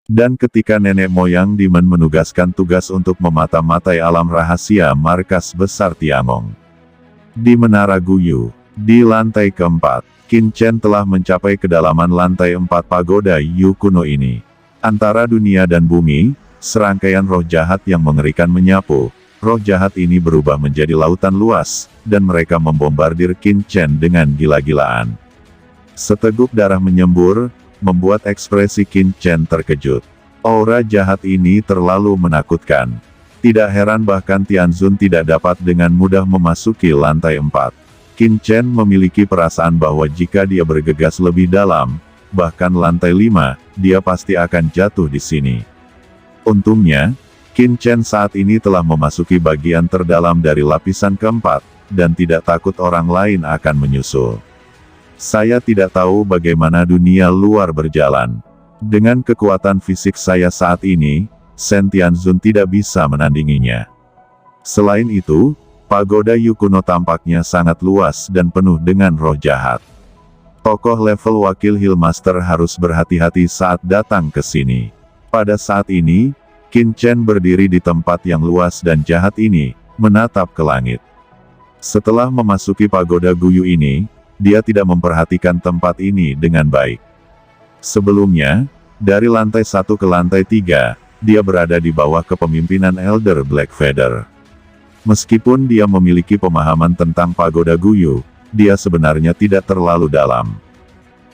Dan ketika nenek moyang Demon menugaskan tugas untuk memata-matai alam rahasia markas besar Tiangong di Menara Guyu, di lantai keempat, Qin Chen telah mencapai kedalaman lantai 4 pagoda Yu kuno ini. Antara dunia dan bumi, serangkaian roh jahat yang mengerikan menyapu. Roh jahat ini berubah menjadi lautan luas, dan mereka membombardir Qin Chen dengan gila-gilaan. Seteguk darah menyembur, membuat ekspresi Qin Chen terkejut. Aura jahat ini terlalu menakutkan. Tidak heran bahkan Tianzun tidak dapat dengan mudah memasuki lantai 4. Qin Chen memiliki perasaan bahwa jika dia bergegas lebih dalam, bahkan lantai 5, dia pasti akan jatuh di sini. Untungnya, Qin Chen saat ini telah memasuki bagian terdalam dari lapisan keempat, dan tidak takut orang lain akan menyusul. Saya tidak tahu bagaimana dunia luar berjalan. Dengan kekuatan fisik saya saat ini, Shen Tianzun tidak bisa menandinginya. Selain itu, pagoda Yu kuno tampaknya sangat luas dan penuh dengan roh jahat. Tokoh level wakil Hill Master harus berhati-hati saat datang ke sini. Pada saat ini, Qin Chen berdiri di tempat yang luas dan jahat ini, menatap ke langit. Setelah memasuki pagoda Guyu ini, dia tidak memperhatikan tempat ini dengan baik. Sebelumnya, dari lantai 1 ke lantai 3, dia berada di bawah kepemimpinan Elder Blackfeather. Meskipun dia memiliki pemahaman tentang pagoda Guyu, dia sebenarnya tidak terlalu dalam.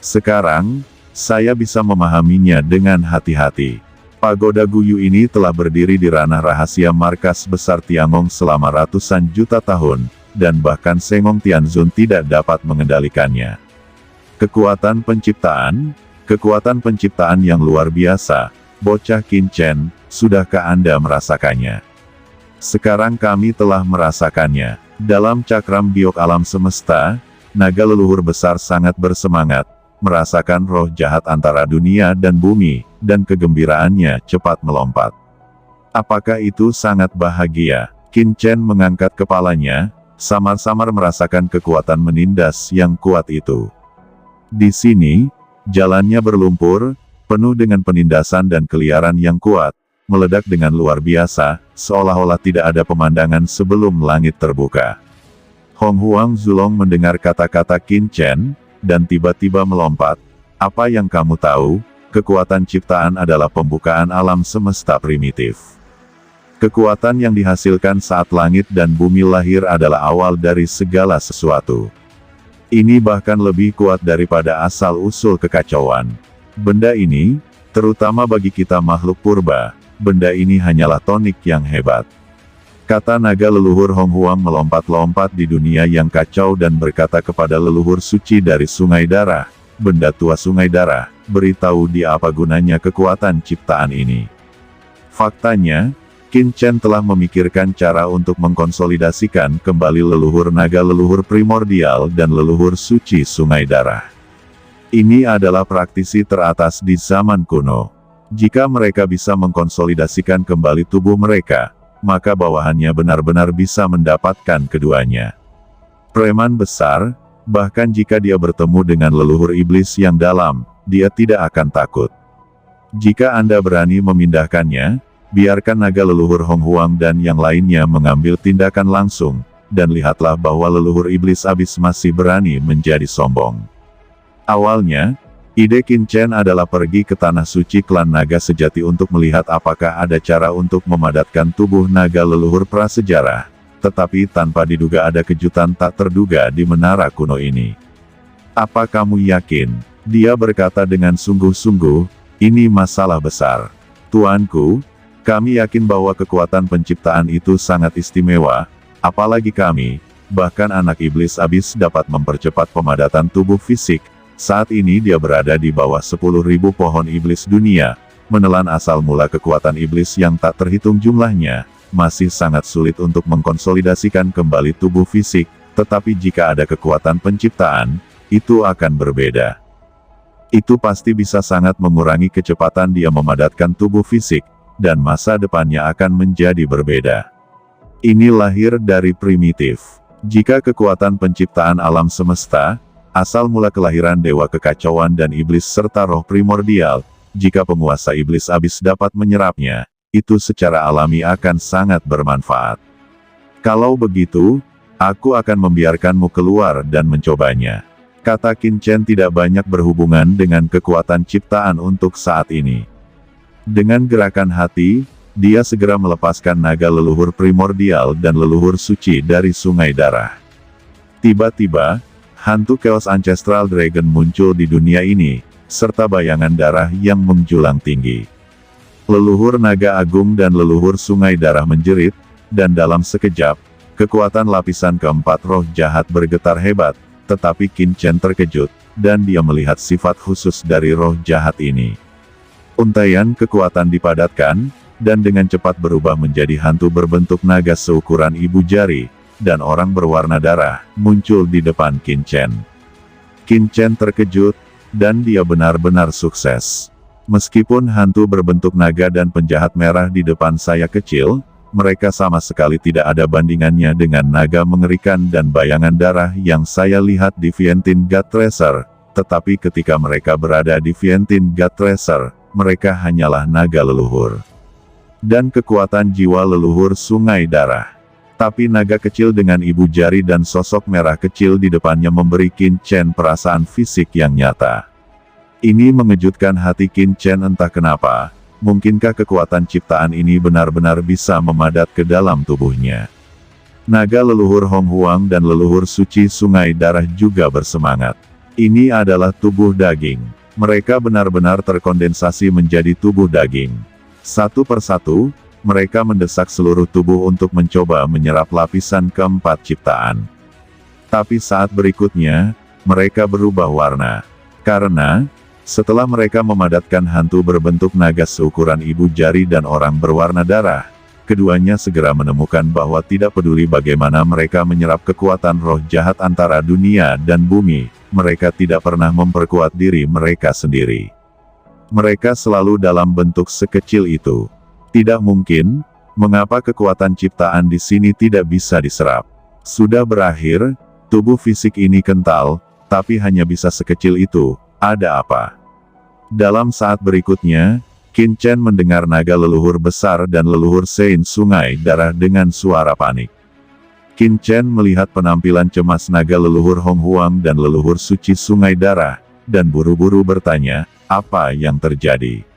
Sekarang, saya bisa memahaminya dengan hati-hati. Pagoda Guyu ini telah berdiri di ranah rahasia markas besar Tiangong selama ratusan juta tahun, dan bahkan Sengong Tianzun tidak dapat mengendalikannya. Kekuatan penciptaan yang luar biasa, bocah Qin Chen, sudahkah Anda merasakannya? Sekarang kami telah merasakannya. Dalam cakram biok alam semesta, naga leluhur besar sangat bersemangat, merasakan roh jahat antara dunia dan bumi, dan kegembiraannya cepat melompat. Apakah itu sangat bahagia? Qin Chen mengangkat kepalanya, samar-samar merasakan kekuatan menindas yang kuat itu. Di sini, jalannya berlumpur, penuh dengan penindasan dan keliaran yang kuat, meledak dengan luar biasa, seolah-olah tidak ada pemandangan sebelum langit terbuka. Hong Huang Zulong mendengar kata-kata Qin Chen, dan tiba-tiba melompat. Apa yang kamu tahu? Kekuatan ciptaan adalah pembukaan alam semesta primitif. Kekuatan yang dihasilkan saat langit dan bumi lahir adalah awal dari segala sesuatu. Ini bahkan lebih kuat daripada asal-usul kekacauan. Benda ini, terutama bagi kita makhluk purba, benda ini hanyalah tonik yang hebat. Kata naga leluhur Hong Huang melompat-lompat di dunia yang kacau dan berkata kepada leluhur suci dari Sungai Darah, benda tua Sungai Darah, beritahu dia apa gunanya kekuatan ciptaan ini. Faktanya, Qin Chen telah memikirkan cara untuk mengkonsolidasikan kembali leluhur naga leluhur primordial dan leluhur suci Sungai Darah. Ini adalah praktisi teratas di zaman kuno. Jika mereka bisa mengkonsolidasikan kembali tubuh mereka, maka bawahannya benar-benar bisa mendapatkan keduanya. Preman besar, bahkan jika dia bertemu dengan leluhur iblis yang dalam, dia tidak akan takut. Jika Anda berani memindahkannya, biarkan naga leluhur Hong Huang dan yang lainnya mengambil tindakan langsung, dan lihatlah bahwa leluhur iblis abis masih berani menjadi sombong. Awalnya, ide Qin Chen adalah pergi ke tanah suci klan naga sejati untuk melihat apakah ada cara untuk memadatkan tubuh naga leluhur prasejarah, tetapi tanpa diduga ada kejutan tak terduga di menara kuno ini. Apa kamu yakin? Dia berkata dengan sungguh-sungguh, ini masalah besar. Tuanku, kami yakin bahwa kekuatan penciptaan itu sangat istimewa, apalagi kami, bahkan anak iblis abis dapat mempercepat pemadatan tubuh fisik. Saat ini dia berada di bawah 10.000 pohon iblis dunia, menelan asal mula kekuatan iblis yang tak terhitung jumlahnya, masih sangat sulit untuk mengkonsolidasikan kembali tubuh fisik, tetapi jika ada kekuatan penciptaan, itu akan berbeda. Itu pasti bisa sangat mengurangi kecepatan dia memadatkan tubuh fisik, dan masa depannya akan menjadi berbeda. Ini lahir dari primitif. Jika kekuatan penciptaan alam semesta, asal mula kelahiran dewa kekacauan dan iblis serta roh primordial, jika penguasa iblis abis dapat menyerapnya, itu secara alami akan sangat bermanfaat. Kalau begitu, aku akan membiarkanmu keluar dan mencobanya. Kata Qin Chen tidak banyak berhubungan dengan kekuatan ciptaan untuk saat ini. Dengan gerakan hati, dia segera melepaskan naga leluhur primordial dan leluhur suci dari sungai darah. Tiba-tiba, hantu Chaos Ancestral Dragon muncul di dunia ini, serta bayangan darah yang menjulang tinggi. Leluhur naga agung dan leluhur sungai darah menjerit, dan dalam sekejap, kekuatan lapisan keempat roh jahat bergetar hebat, tetapi Qin Chen terkejut, dan dia melihat sifat khusus dari roh jahat ini. Untaian kekuatan dipadatkan, dan dengan cepat berubah menjadi hantu berbentuk naga seukuran ibu jari, dan orang berwarna darah, muncul di depan Qin Chen. Qin Chen terkejut, dan dia benar-benar sukses. Meskipun hantu berbentuk naga dan penjahat merah di depan saya kecil, mereka sama sekali tidak ada bandingannya dengan naga mengerikan dan bayangan darah yang saya lihat di Vientine God Tracer, tetapi ketika mereka berada di Vientine God Tracer, mereka hanyalah naga leluhur. Dan kekuatan jiwa leluhur sungai darah. Tapi naga kecil dengan ibu jari dan sosok merah kecil di depannya memberi Qin Chen perasaan fisik yang nyata. Ini mengejutkan hati Qin Chen entah kenapa, mungkinkah kekuatan ciptaan ini benar-benar bisa memadat ke dalam tubuhnya. Naga leluhur Hong Huang dan leluhur suci sungai darah juga bersemangat. Ini adalah tubuh daging. Mereka benar-benar terkondensasi menjadi tubuh daging. Satu persatu, mereka mendesak seluruh tubuh untuk mencoba menyerap lapisan keempat ciptaan. Tapi saat berikutnya, mereka berubah warna. Karena, setelah mereka memadatkan hantu berbentuk naga seukuran ibu jari dan orang berwarna darah, keduanya segera menemukan bahwa tidak peduli bagaimana mereka menyerap kekuatan roh jahat antara dunia dan bumi, mereka tidak pernah memperkuat diri mereka sendiri. Mereka selalu dalam bentuk sekecil itu. Tidak mungkin, mengapa kekuatan ciptaan di sini tidak bisa diserap. Sudah berakhir, tubuh fisik ini kental, tapi hanya bisa sekecil itu, ada apa? Dalam saat berikutnya, Qin Chen mendengar naga leluhur besar dan leluhur Sein sungai darah dengan suara panik. Qin Chen melihat penampilan cemas naga leluhur Hong Huang dan leluhur suci sungai darah, dan buru-buru bertanya, apa yang terjadi?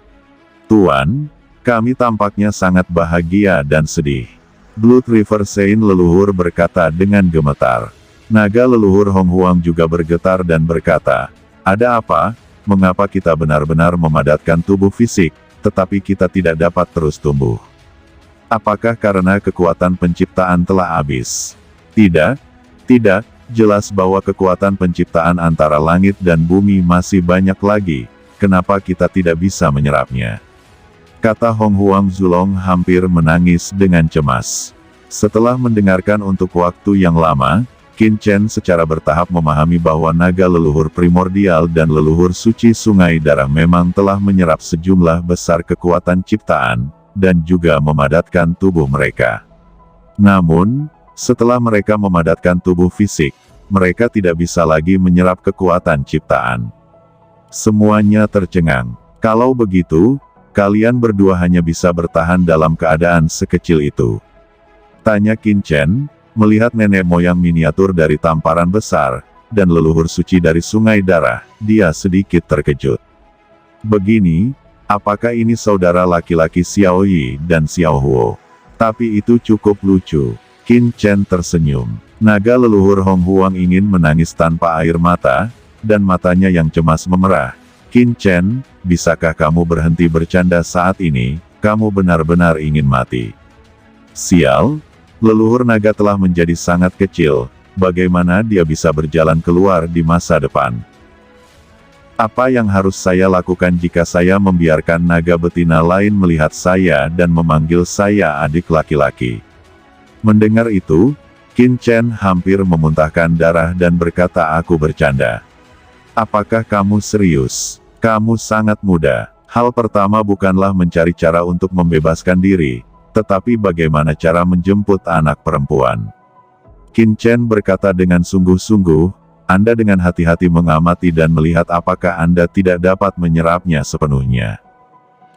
Tuan, kami tampaknya sangat bahagia dan sedih. Blood River Sein leluhur berkata dengan gemetar. Naga leluhur Hong Huang juga bergetar dan berkata, ada apa? Mengapa kita benar-benar memadatkan tubuh fisik, tetapi kita tidak dapat terus tumbuh? Apakah karena kekuatan penciptaan telah habis? Tidak, jelas bahwa kekuatan penciptaan antara langit dan bumi masih banyak lagi, kenapa kita tidak bisa menyerapnya? Kata Hong Huang Zulong hampir menangis dengan cemas. Setelah mendengarkan untuk waktu yang lama, Qin Chen secara bertahap memahami bahwa naga leluhur primordial dan leluhur suci sungai darah memang telah menyerap sejumlah besar kekuatan ciptaan, dan juga memadatkan tubuh mereka. Namun, setelah mereka memadatkan tubuh fisik, mereka tidak bisa lagi menyerap kekuatan ciptaan. Semuanya tercengang. Kalau begitu, kalian berdua hanya bisa bertahan dalam keadaan sekecil itu. Tanya Qin Chen, melihat nenek moyang miniatur dari tamparan besar, dan leluhur suci dari sungai darah, dia sedikit terkejut. Begini, apakah ini saudara laki-laki Xiao Yi dan Xiao Huo? Tapi itu cukup lucu. Qin Chen tersenyum. Naga leluhur Hong Huang ingin menangis tanpa air mata, dan matanya yang cemas memerah. Qin Chen, bisakah kamu berhenti bercanda saat ini? Kamu benar-benar ingin mati. Sial, leluhur naga telah menjadi sangat kecil, bagaimana dia bisa berjalan keluar di masa depan? Apa yang harus saya lakukan jika saya membiarkan naga betina lain melihat saya dan memanggil saya adik laki-laki? Mendengar itu, Qin Chen hampir memuntahkan darah dan berkata, aku bercanda. Apakah kamu serius? Kamu sangat muda. Hal pertama bukanlah mencari cara untuk membebaskan diri, tetapi bagaimana cara menjemput anak perempuan. Qin Chen berkata dengan sungguh-sungguh, Anda dengan hati-hati mengamati dan melihat apakah Anda tidak dapat menyerapnya sepenuhnya.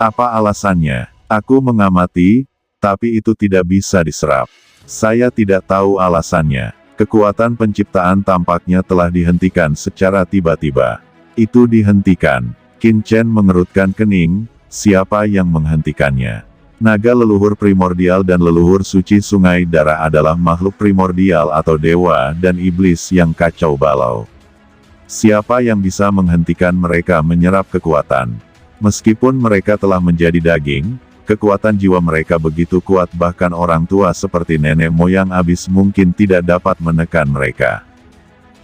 Apa alasannya? Aku mengamati, tapi itu tidak bisa diserap. Saya tidak tahu alasannya. Kekuatan penciptaan tampaknya telah dihentikan secara tiba-tiba. Itu dihentikan. Qin Chen mengerutkan kening, siapa yang menghentikannya? Naga leluhur primordial dan leluhur suci sungai darah adalah makhluk primordial atau dewa dan iblis yang kacau balau. Siapa yang bisa menghentikan mereka menyerap kekuatan? Meskipun mereka telah menjadi daging, kekuatan jiwa mereka begitu kuat bahkan orang tua seperti nenek moyang abis mungkin tidak dapat menekan mereka.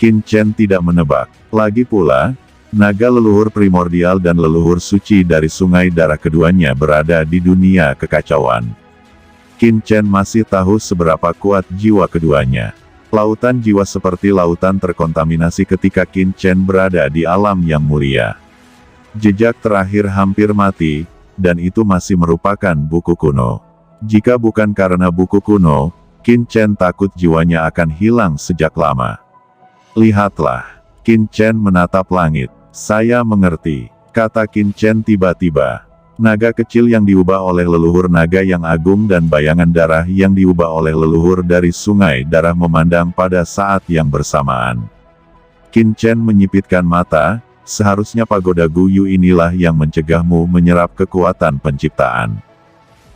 Qin Chen tidak menebak. Lagi pula, naga leluhur primordial dan leluhur suci dari sungai darah keduanya berada di dunia kekacauan. Qin Chen masih tahu seberapa kuat jiwa keduanya. Lautan jiwa seperti lautan terkontaminasi ketika Qin Chen berada di alam yang mulia. Jejak terakhir hampir mati, dan itu masih merupakan buku kuno. Jika bukan karena buku kuno, Qin Chen takut jiwanya akan hilang sejak lama. Lihatlah. Qin Chen menatap langit. Saya mengerti, kata Qin Chen tiba-tiba. Naga kecil yang diubah oleh leluhur naga yang agung dan bayangan darah yang diubah oleh leluhur dari sungai darah memandang pada saat yang bersamaan. Qin Chen menyipitkan mata, seharusnya pagoda Guyu inilah yang mencegahmu menyerap kekuatan penciptaan.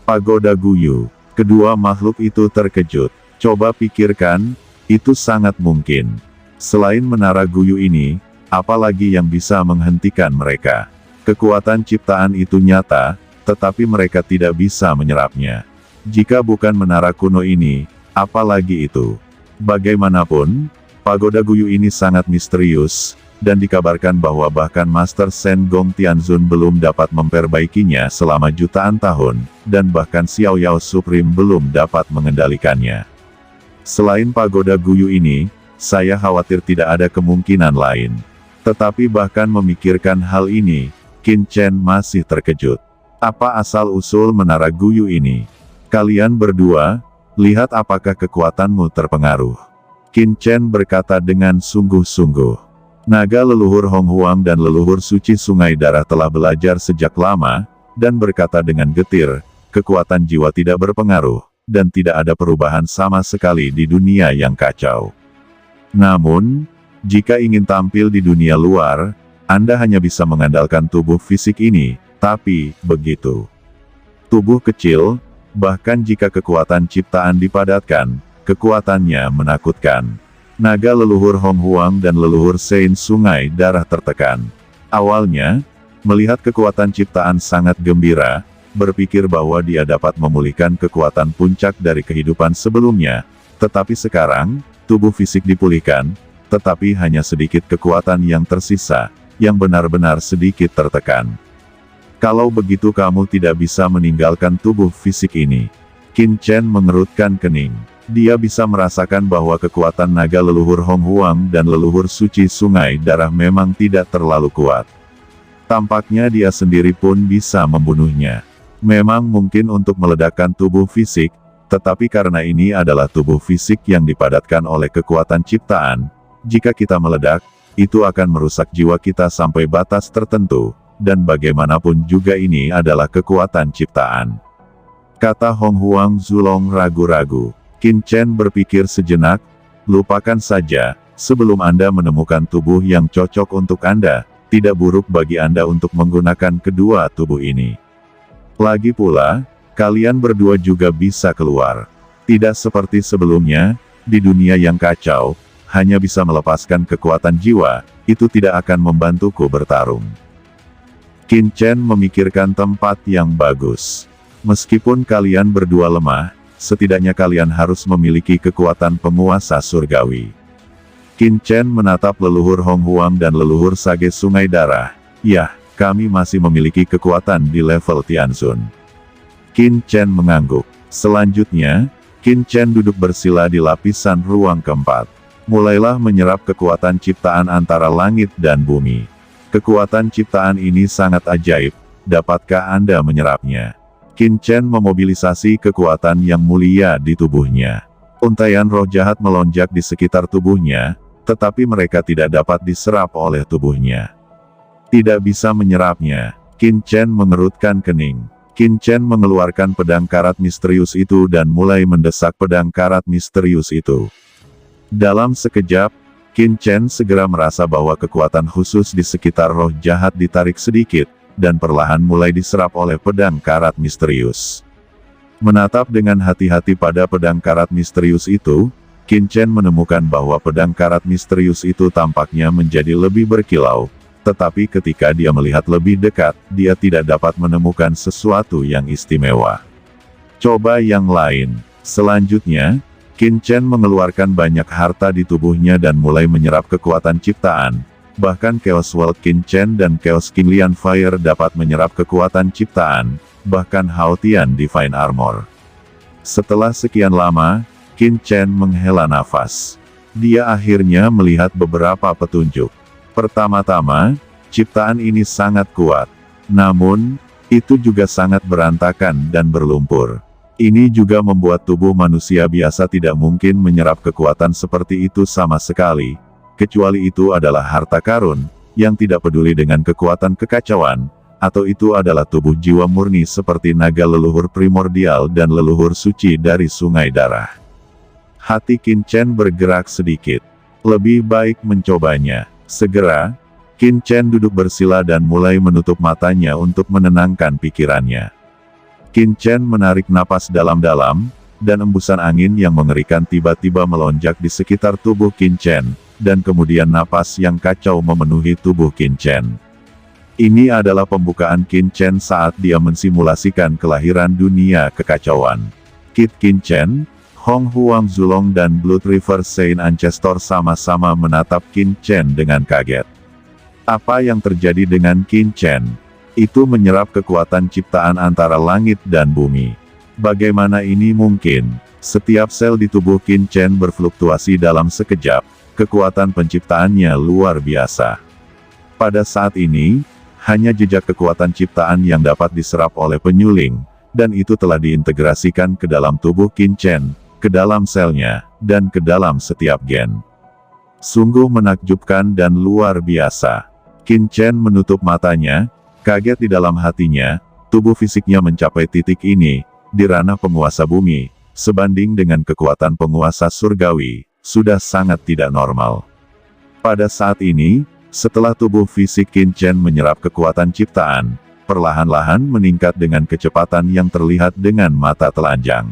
Pagoda Guyu. Kedua makhluk itu terkejut. Coba pikirkan, itu sangat mungkin. Selain menara Guyu ini, apalagi yang bisa menghentikan mereka? Kekuatan ciptaan itu nyata, tetapi mereka tidak bisa menyerapnya. Jika bukan menara kuno ini, apalagi itu? Bagaimanapun, pagoda Guyu ini sangat misterius, dan dikabarkan bahwa bahkan Master Shen Gong Tianzun belum dapat memperbaikinya selama jutaan tahun, dan bahkan Xiao Yao Supreme belum dapat mengendalikannya. Selain pagoda Guyu ini, saya khawatir tidak ada kemungkinan lain. Tetapi bahkan memikirkan hal ini, Qin Chen masih terkejut. Apa asal-usul menara Guyu ini? Kalian berdua, lihat apakah kekuatanmu terpengaruh. Qin Chen berkata dengan sungguh-sungguh. Naga leluhur Hong Huang dan leluhur suci sungai darah telah belajar sejak lama, dan berkata dengan getir, kekuatan jiwa tidak berpengaruh, dan tidak ada perubahan sama sekali di dunia yang kacau. Namun, jika ingin tampil di dunia luar, Anda hanya bisa mengandalkan tubuh fisik ini, tapi, begitu. Tubuh kecil, bahkan jika kekuatan ciptaan dipadatkan, kekuatannya menakutkan. Naga leluhur Hong Huang dan leluhur Sein sungai darah tertekan. Awalnya, melihat kekuatan ciptaan sangat gembira, berpikir bahwa dia dapat memulihkan kekuatan puncak dari kehidupan sebelumnya, tetapi sekarang, tubuh fisik dipulihkan, tetapi hanya sedikit kekuatan yang tersisa, yang benar-benar sedikit tertekan. Kalau begitu kamu tidak bisa meninggalkan tubuh fisik ini. Qin Chen mengerutkan kening. Dia bisa merasakan bahwa kekuatan naga leluhur Hong Huang dan leluhur suci sungai darah memang tidak terlalu kuat. Tampaknya dia sendiri pun bisa membunuhnya. Memang mungkin untuk meledakkan tubuh fisik, tetapi karena ini adalah tubuh fisik yang dipadatkan oleh kekuatan ciptaan, jika kita meledak, itu akan merusak jiwa kita sampai batas tertentu, dan bagaimanapun juga ini adalah kekuatan ciptaan. Kata Hong Huang Zulong ragu-ragu. Qin Chen berpikir sejenak, lupakan saja, sebelum Anda menemukan tubuh yang cocok untuk Anda, tidak buruk bagi Anda untuk menggunakan kedua tubuh ini. Lagi pula, kalian berdua juga bisa keluar. Tidak seperti sebelumnya, di dunia yang kacau, hanya bisa melepaskan kekuatan jiwa, itu tidak akan membantuku bertarung. Qin Chen memikirkan tempat yang bagus. Meskipun kalian berdua lemah, setidaknya kalian harus memiliki kekuatan penguasa surgawi. Qin Chen menatap leluhur Hong Huang dan leluhur Sage Sungai Darah. Yah, kami masih memiliki kekuatan di level Tianzun. Qin Chen mengangguk. Selanjutnya, Qin Chen duduk bersila di lapisan ruang keempat. Mulailah menyerap kekuatan ciptaan antara langit dan bumi. Kekuatan ciptaan ini sangat ajaib, dapatkah Anda menyerapnya? Qin Chen memobilisasi kekuatan yang mulia di tubuhnya. Untaian roh jahat melonjak di sekitar tubuhnya, tetapi mereka tidak dapat diserap oleh tubuhnya. Tidak bisa menyerapnya. Qin Chen mengerutkan kening. Qin Chen mengeluarkan pedang karat misterius itu dan mulai mendesak pedang karat misterius itu. Dalam sekejap, Qin Chen segera merasa bahwa kekuatan khusus di sekitar roh jahat ditarik sedikit, dan perlahan mulai diserap oleh pedang karat misterius. Menatap dengan hati-hati pada pedang karat misterius itu, Qin Chen menemukan bahwa pedang karat misterius itu tampaknya menjadi lebih berkilau, tetapi ketika dia melihat lebih dekat, dia tidak dapat menemukan sesuatu yang istimewa. Coba yang lain. Selanjutnya, Qin Chen mengeluarkan banyak harta di tubuhnya dan mulai menyerap kekuatan ciptaan. Bahkan Chaos World Qin Chen dan Chaos King Lian Fire dapat menyerap kekuatan ciptaan, bahkan Hao Tian Divine Armor. Setelah sekian lama, Qin Chen menghela nafas. Dia akhirnya melihat beberapa petunjuk. Pertama-tama, ciptaan ini sangat kuat. Namun, itu juga sangat berantakan dan berlumpur. Ini juga membuat tubuh manusia biasa tidak mungkin menyerap kekuatan seperti itu sama sekali, kecuali itu adalah harta karun, yang tidak peduli dengan kekuatan kekacauan, atau itu adalah tubuh jiwa murni seperti naga leluhur primordial dan leluhur suci dari sungai darah. Hati Qin Chen bergerak sedikit. Lebih baik mencobanya. Segera, Qin Chen duduk bersila dan mulai menutup matanya untuk menenangkan pikirannya. Qin Chen menarik napas dalam-dalam, dan embusan angin yang mengerikan tiba-tiba melonjak di sekitar tubuh Qin Chen, dan kemudian napas yang kacau memenuhi tubuh Qin Chen. Ini adalah pembukaan Qin Chen saat dia mensimulasikan kelahiran dunia kekacauan. Kit Qin Chen, Hong Huang Zulong dan Blood River Saint Ancestor sama-sama menatap Qin Chen dengan kaget. Apa yang terjadi dengan Qin Chen? Itu menyerap kekuatan ciptaan antara langit dan bumi. Bagaimana ini mungkin? Setiap sel di tubuh Qin Chen berfluktuasi dalam sekejap, kekuatan penciptaannya luar biasa. Pada saat ini, hanya jejak kekuatan ciptaan yang dapat diserap oleh penyuling, dan itu telah diintegrasikan ke dalam tubuh Qin Chen, ke dalam selnya, dan ke dalam setiap gen. Sungguh menakjubkan dan luar biasa. Qin Chen menutup matanya, kaget di dalam hatinya, tubuh fisiknya mencapai titik ini, di ranah penguasa bumi, sebanding dengan kekuatan penguasa surgawi, sudah sangat tidak normal. Pada saat ini, setelah tubuh fisik Qin Chen menyerap kekuatan ciptaan, perlahan-lahan meningkat dengan kecepatan yang terlihat dengan mata telanjang.